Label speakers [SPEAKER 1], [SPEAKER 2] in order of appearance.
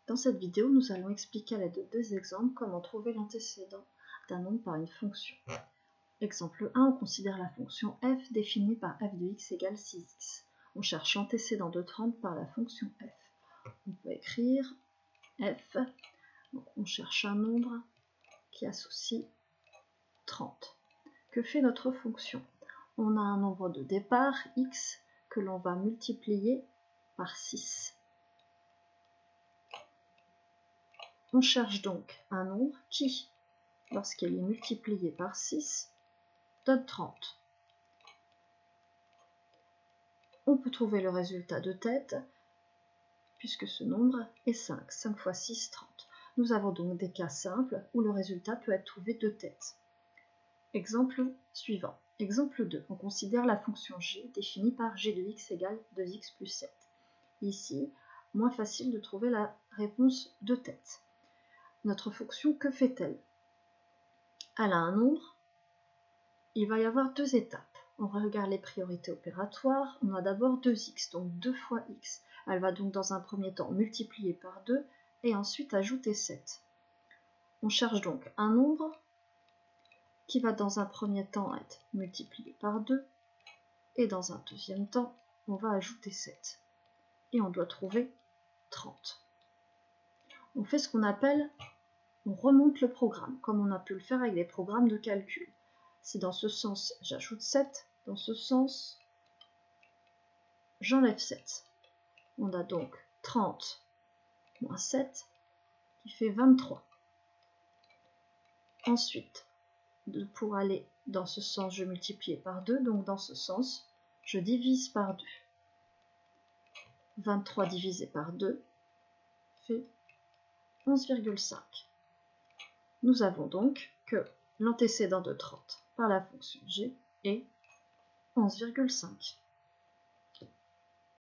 [SPEAKER 1] Dans cette vidéo, nous allons expliquer à l'aide de deux exemples comment trouver l'antécédent d'un nombre par une fonction. Exemple 1, on considère la fonction f définie par f de x égale 6x. On cherche l'antécédent de 30 par la fonction f. On peut écrire f, donc on cherche un nombre qui associe 30. Que fait notre fonction? On a un nombre de départ, x, que l'on va multiplier par 6. On cherche donc un nombre qui, lorsqu'il est multiplié par 6, donne 30. On peut trouver le résultat de tête, puisque ce nombre est 5. 5 fois 6, 30. Nous avons donc des cas simples où le résultat peut être trouvé de tête. Exemple suivant. Exemple 2. On considère la fonction g définie par g de x égale 2x plus 7. Ici, moins facile de trouver la réponse de tête. Notre fonction, que fait-elle? Elle a un nombre. Il va y avoir deux étapes. On regarde les priorités opératoires. On a d'abord 2x, donc 2 fois x. Elle va donc dans un premier temps multiplier par 2 et ensuite ajouter 7. On cherche donc un nombre qui va dans un premier temps être multiplié par 2 et dans un deuxième temps, on va ajouter 7. Et on doit trouver 30. On fait ce qu'on appelle, on remonte le programme, comme on a pu le faire avec des programmes de calcul. Si dans ce sens, j'ajoute 7, dans ce sens, j'enlève 7. On a donc 30 moins 7 qui fait 23. Ensuite, pour aller dans ce sens, je multiplie par 2, donc dans ce sens, je divise par 2. 23 divisé par 2 fait 11,5. Nous avons donc que l'antécédent de 30 par la fonction g est 11,5.